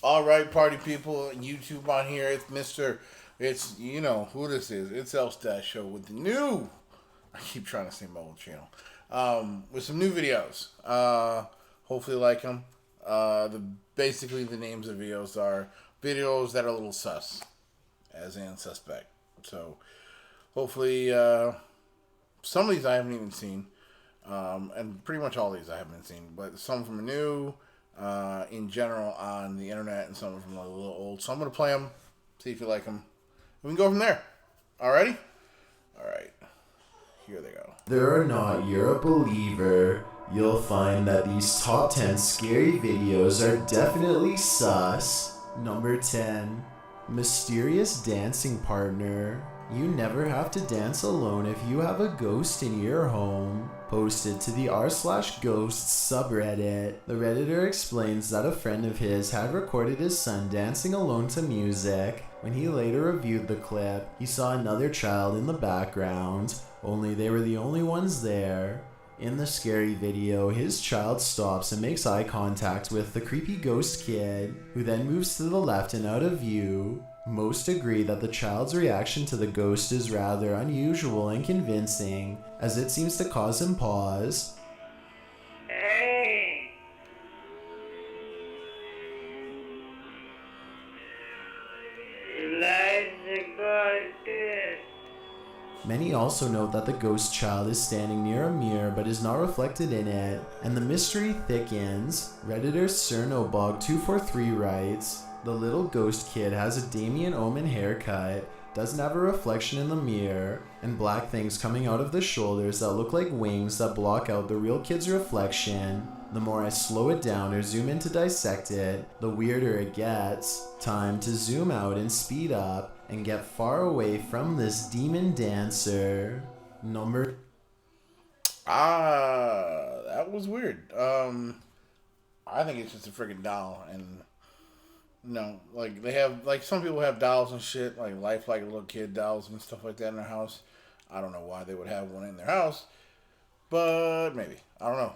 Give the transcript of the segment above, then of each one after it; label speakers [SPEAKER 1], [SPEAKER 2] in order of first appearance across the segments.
[SPEAKER 1] All right, party people, YouTube on here. It's you know who this is. It's Elstash Show with the new. I keep trying to say my old channel. With some new videos. Hopefully, like them. Basically the names of videos are videos that are a little sus, as in suspect. So hopefully, some of these I haven't even seen. And pretty much all these I haven't seen, but some from new, in general on the internet, and some from a little old. So I'm gonna play them, see if you like them. We can go from there. Alrighty. All right. Here they go.
[SPEAKER 2] Whether or not you're a believer, you'll find that these top 10 scary videos are definitely sus. Number 10. Mysterious dancing partner. You never have to dance alone if you have a ghost in your home. Posted to the r/ghosts subreddit. The redditor explains that a friend of his had recorded his son dancing alone to music. When he later reviewed the clip, he saw another child in the background, only they were the only ones there. In the scary video, his child stops and makes eye contact with the creepy ghost kid, who then moves to the left and out of view. Most agree that the child's reaction to the ghost is rather unusual and convincing, as it seems to cause him pause.
[SPEAKER 3] Hey! Light the ghost.
[SPEAKER 2] Many also note that the ghost child is standing near a mirror but is not reflected in it, and the mystery thickens. Redditor Cernobog243 writes, "The little ghost kid has a Damien Omen haircut, doesn't have a reflection in the mirror, and black things coming out of the shoulders that look like wings that block out the real kid's reflection. The more I slow it down or zoom in to dissect it, the weirder it gets. Time to zoom out and speed up and get far away from this demon dancer." Number
[SPEAKER 1] That was weird. I think it's just a freaking doll, and no, like they have like some people have dolls and shit, like lifelike little kid dolls and stuff like that in their house. I don't know why they would have one in their house, but maybe I don't know.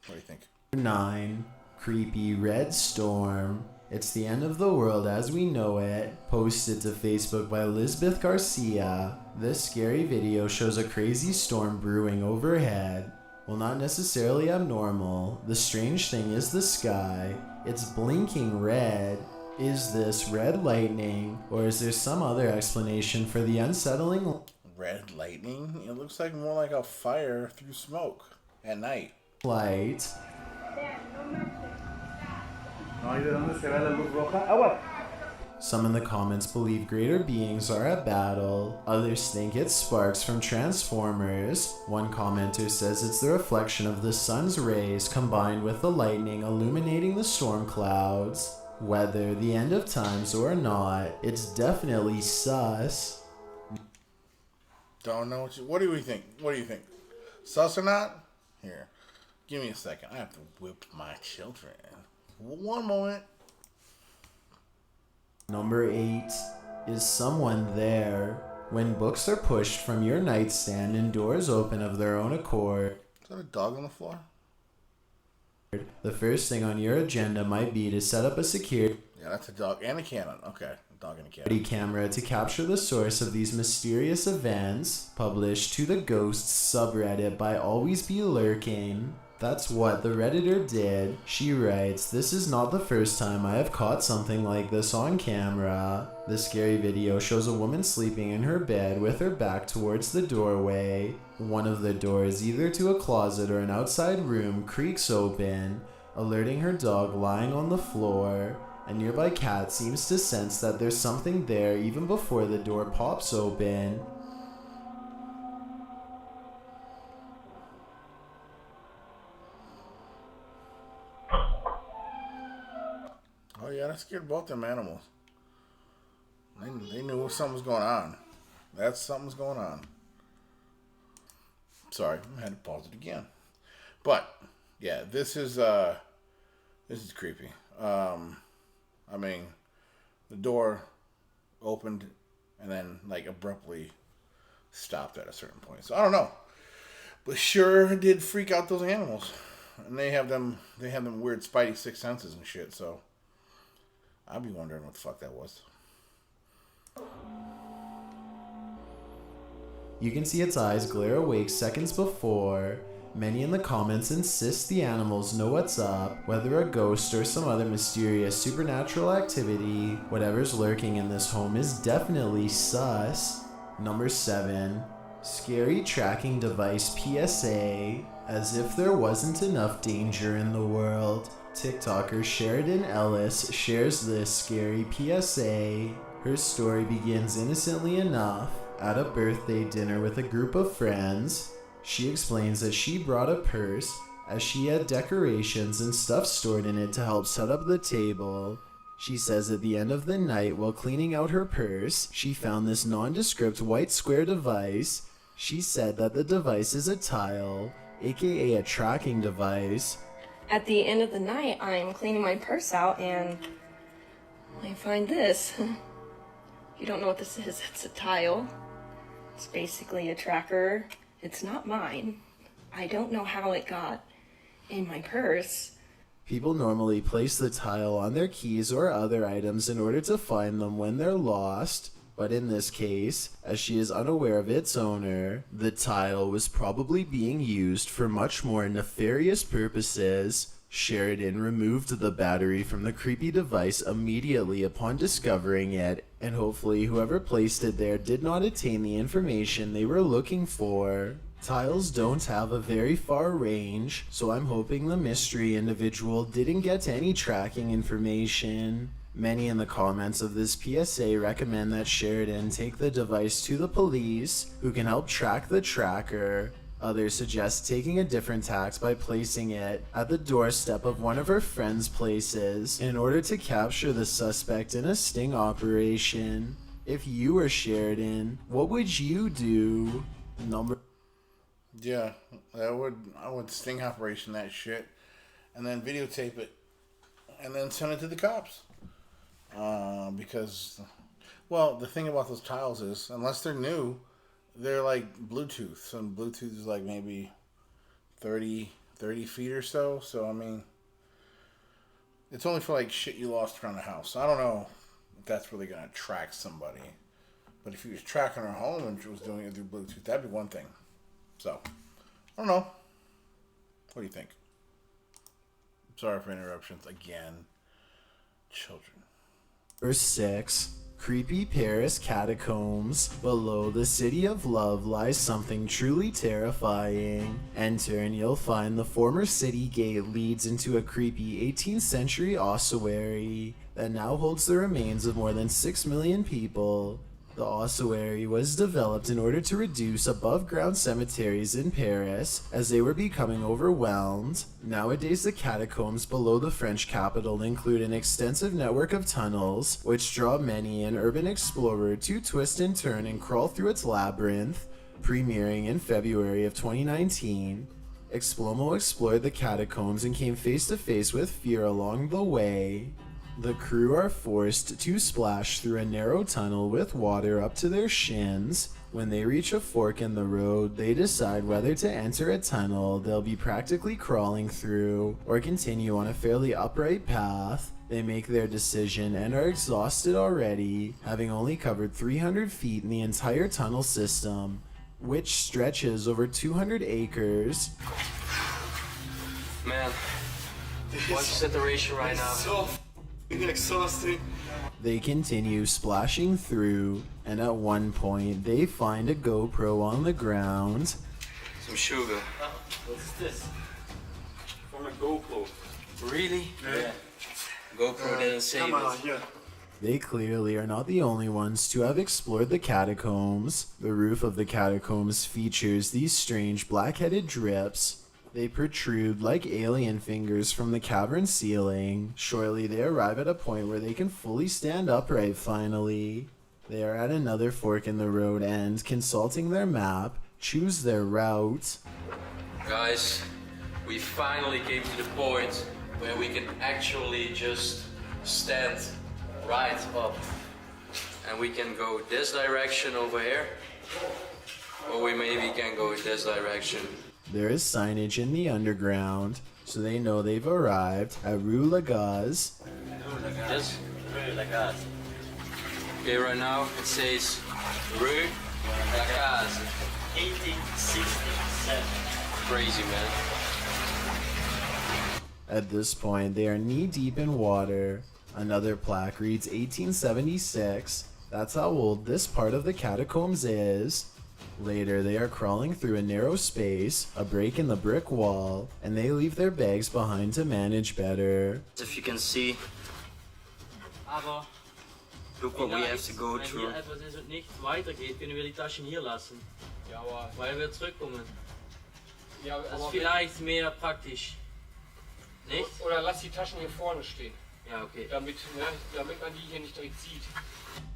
[SPEAKER 1] What do you think?
[SPEAKER 2] 9. Creepy Red Storm. It's the end of the world as we know it. Posted to Facebook by Elizabeth Garcia. This scary video shows a crazy storm brewing overhead. While not necessarily abnormal, the strange thing is the sky. It's blinking red. Is this red lightning, or is there some other explanation for the unsettling
[SPEAKER 1] Red lightning? It looks like more like a fire through smoke at night.
[SPEAKER 2] light?
[SPEAKER 4] No hay de dónde se ve la luz roja. Agua.
[SPEAKER 2] Some in the comments believe greater beings are at battle. Others think it's sparks from Transformers. One commenter says it's the reflection of the sun's rays combined with the lightning illuminating the storm clouds. Whether the end of times or not, it's definitely sus.
[SPEAKER 1] Don't know what do we think? What do you think? Sus or not? Here, give me a second. I have to whip my children. One moment.
[SPEAKER 2] Number 8. Is someone there? When books are pushed from your nightstand and doors open of their own accord,
[SPEAKER 1] Is that a dog on the floor?
[SPEAKER 2] the first thing on your agenda might be to set up a security
[SPEAKER 1] Yeah, that's a dog and a cannon. Okay, a dog and a cannon.
[SPEAKER 2] camera to capture the source of these mysterious events. Published to the Ghosts subreddit by Always Be Lurking. That's what the Redditor did. She writes, "This is not the first time I have caught something like this on camera." The scary video shows a woman sleeping in her bed with her back towards the doorway. One of the doors, either to a closet or an outside room, creaks open, alerting her dog lying on the floor. A nearby cat seems to sense that there's something there even before the door pops open.
[SPEAKER 1] Oh yeah, that scared both them animals. They knew something was going on. That's something's going on. Sorry, I had to pause it again. But yeah, this is creepy. I mean, the door opened and then like abruptly stopped at a certain point. So I don't know, but sure did freak out those animals, and they have them weird spidey sixth senses and shit. So I'll be wondering what the fuck that was.
[SPEAKER 2] You can see its eyes glare awake seconds before. Many in the comments insist the animals know what's up, whether a ghost or some other mysterious supernatural activity. Whatever's lurking in this home is definitely sus. Number 7. Scary tracking device PSA. As if there wasn't enough danger in the world, TikToker Sheridan Ellis shares this scary PSA. Her story begins innocently enough. At a birthday dinner with a group of friends, she explains that she brought a purse as she had decorations and stuff stored in it to help set up the table. She says at the end of the night, while cleaning out her purse, she found this nondescript white square device. She said that the device is a tile, aka a tracking device.
[SPEAKER 5] At the end of the night, I'm cleaning my purse out and I find this. You don't know what this is, it's a tile. It's basically a tracker. It's not mine. I don't know how it got in my purse.
[SPEAKER 2] People normally place the tile on their keys or other items in order to find them when they're lost, but in this case, as she is unaware of its owner, the tile was probably being used for much more nefarious purposes. Sheridan removed the battery from the creepy device immediately upon discovering it, and hopefully whoever placed it there did not attain the information they were looking for. Tiles don't have a very far range, so I'm hoping the mystery individual didn't get any tracking information. Many in the comments of this PSA recommend that Sheridan take the device to the police, who can help track the tracker. Others suggest taking a different tack by placing it at the doorstep of one of her friends' places in order to capture the suspect in a sting operation. If you were Sheridan, what would you do?
[SPEAKER 1] Yeah, I would sting operation that shit, and then videotape it, and then send it to the cops. Because, well, the thing about those tiles is, unless they're new, they're like Bluetooth, and Bluetooth is like maybe 30 feet or so. So, I mean, it's only for like shit you lost around the house. I don't know if that's really going to track somebody. But if he was tracking her home and she was doing it through Bluetooth, that'd be one thing. So, I don't know. What do you think? Sorry for interruptions again. Children.
[SPEAKER 2] Verse 6. Creepy Paris catacombs. Below the city of love lies something truly terrifying. Enter and you'll find the former city gate leads into a creepy 18th century ossuary that now holds the remains of more than 6 million people. The ossuary was developed in order to reduce above-ground cemeteries in Paris as they were becoming overwhelmed. Nowadays, the catacombs below the French capital include an extensive network of tunnels, which draw many an urban explorer to twist and turn and crawl through its labyrinth. Premiering in February of 2019, Explomo explored the catacombs and came face to face with fear along the way. The crew are forced to splash through a narrow tunnel with water up to their shins. When they reach a fork in the road, they decide whether to enter a tunnel they'll be practically crawling through or continue on a fairly upright path. They make their decision and are exhausted already, having only covered 300 feet in the entire tunnel system, which stretches over 200 acres.
[SPEAKER 6] Man, what's the ratio right now?
[SPEAKER 4] Exhausting.
[SPEAKER 2] They continue splashing through, and at one point they find a GoPro on the ground.
[SPEAKER 6] Some sugar.
[SPEAKER 4] What's this? From a GoPro.
[SPEAKER 6] Really? Yeah. GoPro didn't save
[SPEAKER 4] Come on,
[SPEAKER 6] it.
[SPEAKER 4] yeah.
[SPEAKER 2] They clearly are not the only ones to have explored the catacombs. The roof of the catacombs features these strange black-headed drips. They protrude like alien fingers from the cavern ceiling. Shortly, they arrive at a point where they can fully stand upright finally. They are at another fork in the road and, consulting their map, choose their route.
[SPEAKER 6] Guys, we finally came to the point where we can actually just stand right up. And we can go this direction over here, or we maybe can go this direction.
[SPEAKER 2] There is signage in the underground, so they know they've arrived at Rue Lagaz.
[SPEAKER 6] This?
[SPEAKER 4] Rue la casa.
[SPEAKER 6] Okay, right now it says Rue La Casa.
[SPEAKER 4] 1867.
[SPEAKER 6] Crazy, man.
[SPEAKER 2] At this point, they are knee deep in water. Another plaque reads 1876. That's how old this part of the catacombs is. Later, they are crawling through a narrow space, a break in the brick wall, and they leave their bags behind to manage better.
[SPEAKER 4] If you can see,
[SPEAKER 7] Aber
[SPEAKER 4] look what we have to go
[SPEAKER 7] wenn
[SPEAKER 4] through.
[SPEAKER 7] hier etwas ist und nicht weitergeht, können wir die Taschen hier lassen.
[SPEAKER 8] Ja, aber,
[SPEAKER 7] Weil wir zurückkommen.
[SPEAKER 8] ja,
[SPEAKER 7] Das ist
[SPEAKER 8] aber
[SPEAKER 7] vielleicht mehr praktisch. Nicht?
[SPEAKER 8] oder lass die Taschen hier vorne stehen,
[SPEAKER 7] Ja, okay.
[SPEAKER 8] damit man die hier nicht direkt sieht.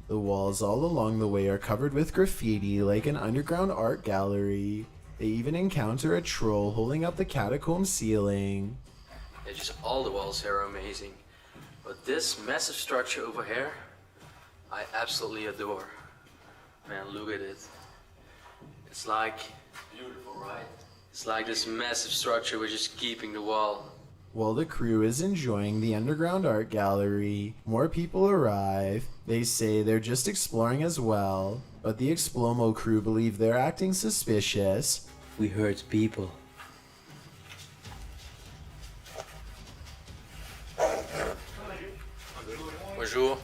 [SPEAKER 2] The walls all along the way are covered with graffiti like an underground art gallery. They even encounter a troll holding up the catacomb ceiling.
[SPEAKER 6] Yeah, just all the walls here are amazing. But this massive structure over here, I absolutely adore. Man, look at it. It's like beautiful, right? It's like this massive structure which is keeping the wall.
[SPEAKER 2] While the crew is enjoying the underground art gallery, more people arrive. They say they're just exploring as well, but the Explomo crew believe they're acting suspicious.
[SPEAKER 6] We heard people. Bonjour.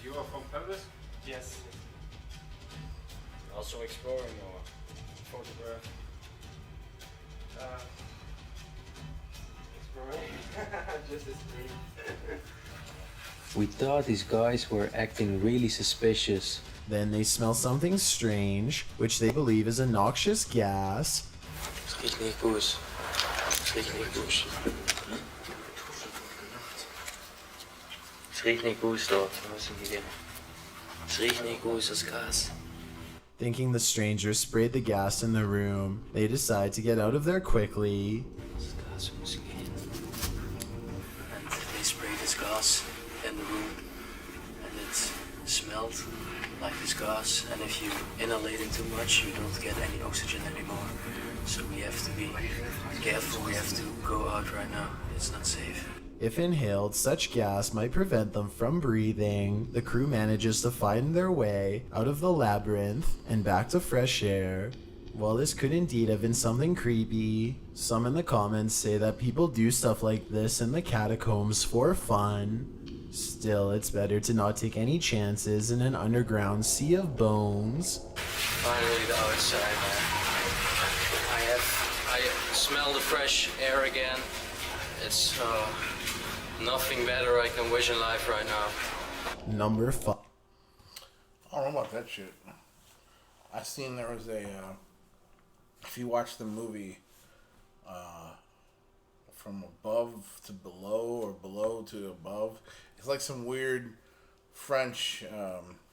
[SPEAKER 8] You are from Paris?
[SPEAKER 4] Yes. Also exploring or photograph.
[SPEAKER 8] Just a street.
[SPEAKER 6] We thought these guys were acting really suspicious.
[SPEAKER 2] Then they smell something strange, which they believe is a noxious gas.
[SPEAKER 6] Het riecht niet goed. Het riecht niet goed. Het riecht niet goed dort. Wo ist denn hier? Het riecht niet goed, das Gas.
[SPEAKER 2] Thinking the stranger sprayed the gas in the room, they decide to get out of there quickly.
[SPEAKER 6] Das Gas muss gehen. And they sprayed this gas in the room. And it smelled like this gas. And if you inhalate it too much, you don't get any oxygen anymore. So we have to be careful. We have to go out right now. It's not safe.
[SPEAKER 2] If inhaled, such gas might prevent them from breathing. The crew manages to find their way out of the labyrinth and back to fresh air. While this could indeed have been something creepy, some in the comments say that people do stuff like this in the catacombs for fun. Still, it's better to not take any chances in an underground sea of bones.
[SPEAKER 6] Finally the outside, man. I smell the fresh air again. It's nothing better I can wish in life right now.
[SPEAKER 2] Number 5.
[SPEAKER 1] I don't know about that shit. I seen there was a. If you watch the movie, From Above to Below or Below to Above, it's like some weird French.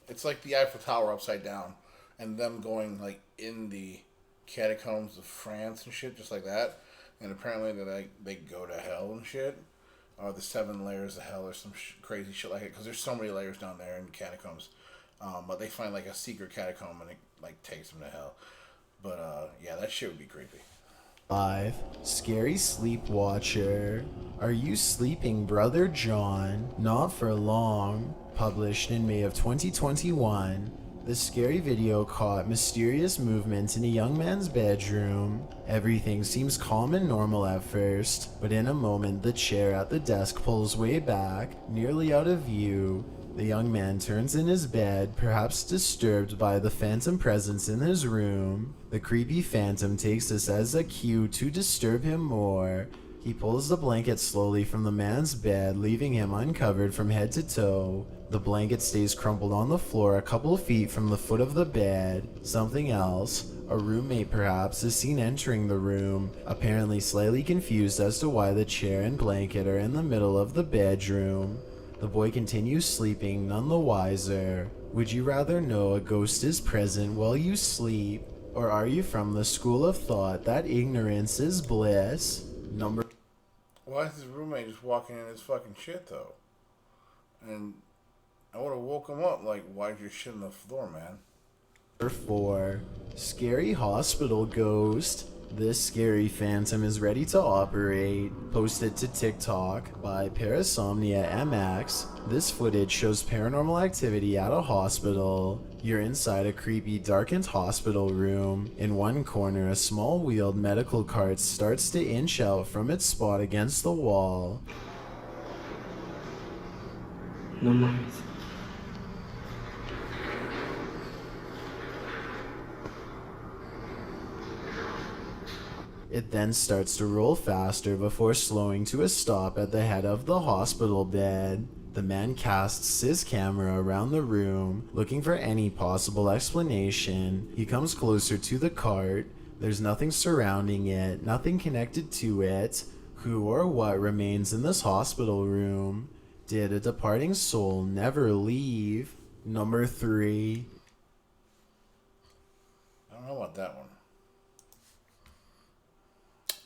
[SPEAKER 1] It's like the Eiffel Tower upside down, and them going like in the catacombs of France and shit, just like that. And apparently they go to hell and shit. Or the 7 layers of hell or some crazy shit like it. Because there's so many layers down there in the catacombs. But they find like a secret catacomb and it like takes them to hell. But yeah, that shit would be creepy.
[SPEAKER 2] 5. Scary Sleepwatcher. Are you sleeping, Brother John? Not for long. Published in May of 2021. The scary video caught mysterious movement in a young man's bedroom. Everything seems calm and normal at first, but in a moment the chair at the desk pulls way back, nearly out of view. The young man turns in his bed, perhaps disturbed by the phantom presence in his room. The creepy phantom takes this as a cue to disturb him more. He pulls the blanket slowly from the man's bed, leaving him uncovered from head to toe. The blanket stays crumpled on the floor a couple feet from the foot of the bed. Something else, a roommate perhaps, is seen entering the room, apparently slightly confused as to why the chair and blanket are in the middle of the bedroom. The boy continues sleeping, none the wiser. Would you rather know a ghost is present while you sleep, or are you from the school of thought that ignorance is bliss? Number
[SPEAKER 1] Why is his roommate just walking in his fucking shit though? And I would have woke him up like, why's your shit on the floor, man?
[SPEAKER 2] 4. Scary Hospital Ghost. This scary phantom is ready to operate. Posted to TikTok by Parasomnia MX. This footage shows paranormal activity at a hospital. You're inside a creepy, darkened hospital room. In one corner, a small wheeled medical cart starts to inch out from its spot against the wall.
[SPEAKER 7] No mames.
[SPEAKER 2] It then starts to roll faster before slowing to a stop at the head of the hospital bed. The man casts his camera around the room, looking for any possible explanation. He comes closer to the cart. There's nothing surrounding it, nothing connected to it. Who or what remains in this hospital room? Did a departing soul never leave? Number 3.
[SPEAKER 1] I don't know about that one.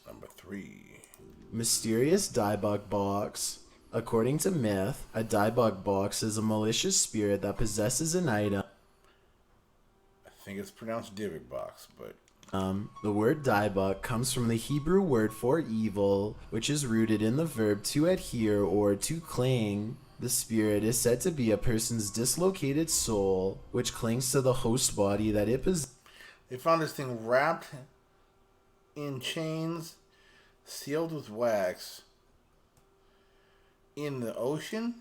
[SPEAKER 1] Number 3.
[SPEAKER 2] Mysterious Diebuck Box. According to myth, a Diebuck box is a malicious spirit that possesses an item.
[SPEAKER 1] I think it's pronounced Dybbuk box, but
[SPEAKER 2] The word Diebuck comes from the Hebrew word for evil, which is rooted in the verb to adhere or to cling. The spirit is said to be a person's dislocated soul, which clings to the host body that it possesses.
[SPEAKER 1] they found this thing wrapped in chains, sealed with wax, in the ocean.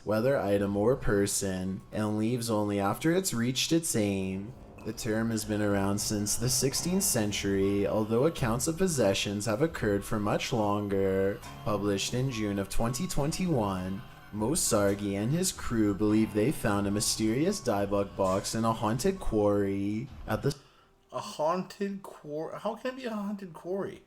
[SPEAKER 2] Whether item or person, and leaves only after it's reached its aim. The term has been around since the 16th century, although accounts of possessions have occurred for much longer. Published in June of 2021, Mo Sargi and his crew believe they found a mysterious Diebuck box in a haunted quarry. At the
[SPEAKER 1] A haunted quarry? How can it be a haunted quarry?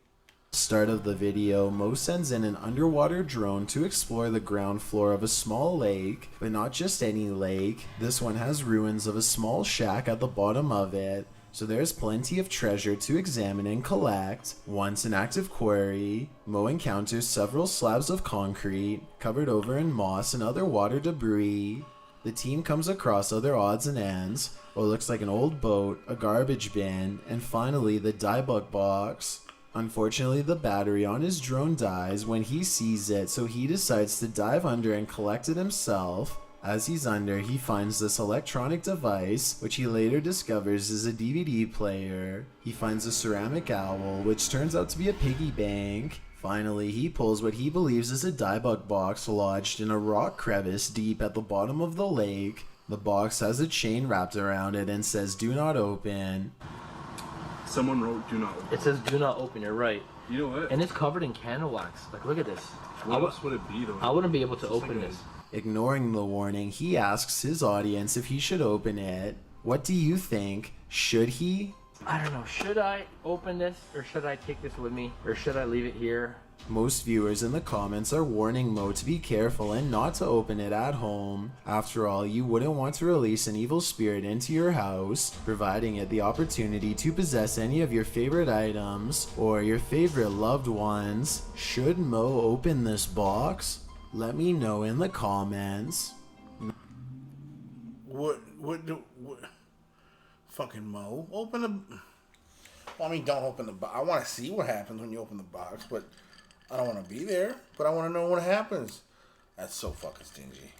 [SPEAKER 2] start of the video, Mo sends in an underwater drone to explore the ground floor of a small lake, but not just any lake. This one has ruins of a small shack at the bottom of it, so there's plenty of treasure to examine and collect. Once an active quarry, Mo encounters several slabs of concrete, covered over in moss and other water debris. The team comes across other odds and ends, what looks like an old boat, a garbage bin, and finally the Diebuck box. Unfortunately, the battery on his drone dies when he sees it, so he decides to dive under and collect it himself. As he's under, he finds this electronic device, which he later discovers is a DVD player. He finds a ceramic owl, which turns out to be a piggy bank. Finally, he pulls what he believes is a Diebuck box lodged in a rock crevice deep at the bottom of the lake. The box has a chain wrapped around it and says, "Do not open."
[SPEAKER 9] Someone wrote "do not open."
[SPEAKER 10] It says "do not open." You're right,
[SPEAKER 9] You know what?
[SPEAKER 10] and it's covered in candle wax. Like, look at this.
[SPEAKER 9] What else would it be though?
[SPEAKER 10] I wouldn't be able to
[SPEAKER 9] It's
[SPEAKER 10] open
[SPEAKER 9] like a-
[SPEAKER 10] this.
[SPEAKER 2] Ignoring the warning, he asks his audience if he should open it. What do you think? Should he?
[SPEAKER 10] I don't know. Should I open this, or should I take this with me, or should I leave it here?
[SPEAKER 2] Most viewers in the comments are warning Mo to be careful and not to open it at home. After all, you wouldn't want to release an evil spirit into your house, providing it the opportunity to possess any of your favorite items or your favorite loved ones. Should Mo open this box? Let me know in the comments.
[SPEAKER 1] What fucking Mo? Open the... Well, I mean, don't open the box. I want to see what happens when you open the box, but I don't want to be there. But I want to know what happens. That's so fucking stingy.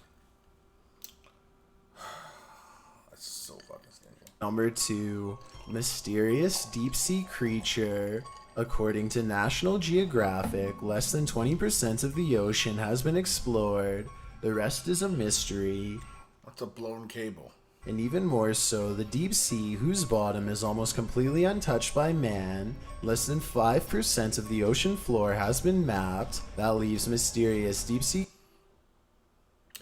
[SPEAKER 1] That's so fucking stingy.
[SPEAKER 2] Number 2, mysterious deep sea creature. According to National Geographic, less than 20% of the ocean has been explored. The rest is a mystery.
[SPEAKER 1] That's a blown cable.
[SPEAKER 2] And even more so, the deep sea, whose bottom is almost completely untouched by man. Less than 5% of the ocean floor has been mapped. That leaves mysterious deep sea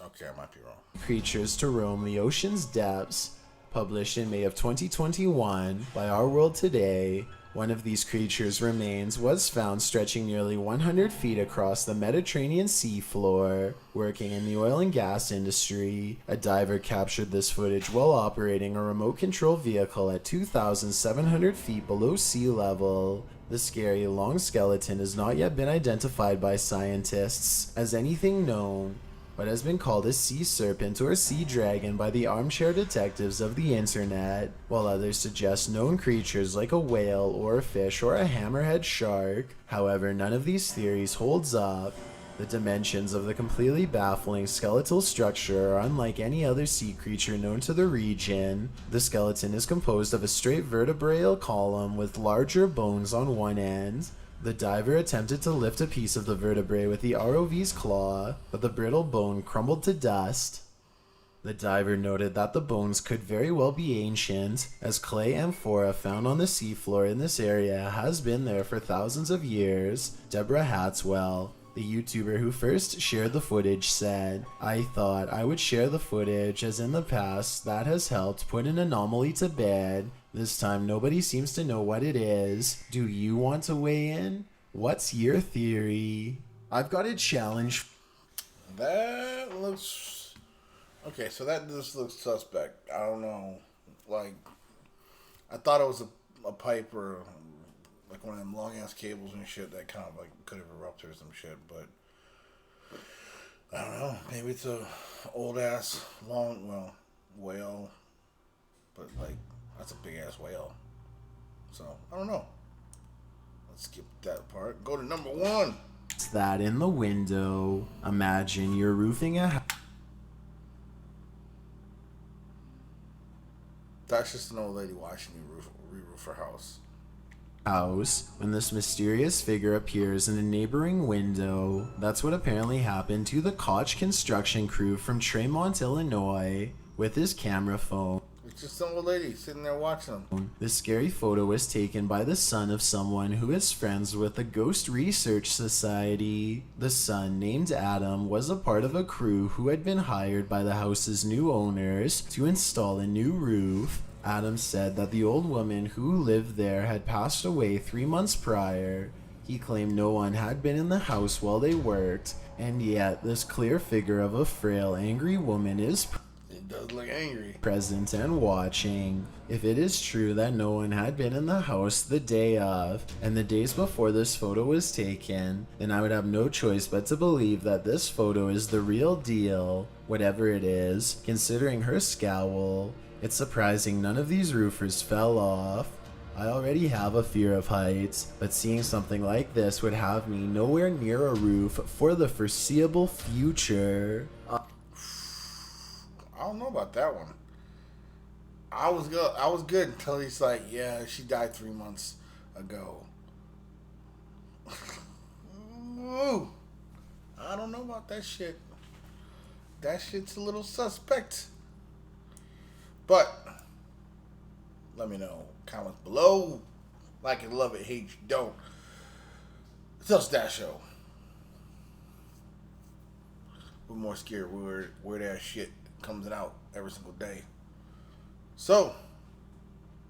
[SPEAKER 1] Okay, I might be wrong.
[SPEAKER 2] creatures to roam the ocean's depths. Published in May of 2021 by Our World Today. One of these creatures' remains was found stretching nearly 100 feet across the Mediterranean seafloor. Working in the oil and gas industry, a diver captured this footage while operating a remote control vehicle at 2,700 feet below sea level. The scary long skeleton has not yet been identified by scientists as anything known. but has been called a sea serpent or sea dragon by the armchair detectives of the internet, while others suggest known creatures like a whale or a fish or a hammerhead shark. However, none of these theories holds up. The dimensions of the completely baffling skeletal structure are unlike any other sea creature known to the region. The skeleton is composed of a straight vertebral column with larger bones on one end. The diver attempted to lift a piece of the vertebrae with the ROV's claw, but the brittle bone crumbled to dust. The diver noted that the bones could very well be ancient, as clay amphora found on the seafloor in this area has been there for thousands of years. Deborah Hatswell, the YouTuber who first shared the footage, said, "I thought I would share the footage as in the past that has helped put an anomaly to bed. This time nobody seems to know what it is. Do you want to weigh in? What's your theory?" I've got a challenge.
[SPEAKER 1] That looks... Okay, so that just looks suspect. I don't know. Like, I thought it was a pipe or like one of them long ass cables and shit that kind of like could have erupted or some shit, but I don't know. Maybe it's a old ass whale, but like that's a big ass whale. So I don't know. Let's skip that part. Go to number 1.
[SPEAKER 2] It's that in the window. Imagine you're roofing a
[SPEAKER 1] That's just an old lady watching you re-roof her house.
[SPEAKER 2] house when this mysterious figure appears in a neighboring window. That's what apparently happened to the Koch construction crew from Tremont, Illinois, with his camera phone.
[SPEAKER 1] It's just some old lady sitting there watching them.
[SPEAKER 2] This scary photo was taken by the son of someone who is friends with the Ghost Research Society. The son, named Adam, was a part of a crew who had been hired by the house's new owners to install a new roof. Adam said that the old woman who lived there had passed away 3 months prior. He claimed no one had been in the house while they worked, and yet this clear figure of a frail, angry woman is
[SPEAKER 1] It does look angry.
[SPEAKER 2] present and watching. If it is true that no one had been in the house the day of, and the days before this photo was taken, then I would have no choice but to believe that this photo is the real deal, whatever it is, considering her scowl. It's surprising none of these roofers fell off. I already have a fear of heights, but seeing something like this would have me nowhere near a roof for the foreseeable future.
[SPEAKER 1] I don't know about that one. I was good until he's like, yeah, she died 3 months ago. Ooh, I don't know about that shit. That shit's a little suspect. But let me know. Comments below. Like it, love it, hate you, don't. It's Elf Stash Show. With more scary, weird ass shit comes out every single day. So,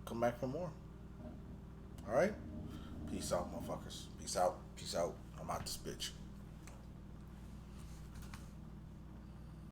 [SPEAKER 1] come back for more. Alright? Peace out, motherfuckers. Peace out. Peace out. I'm out this bitch.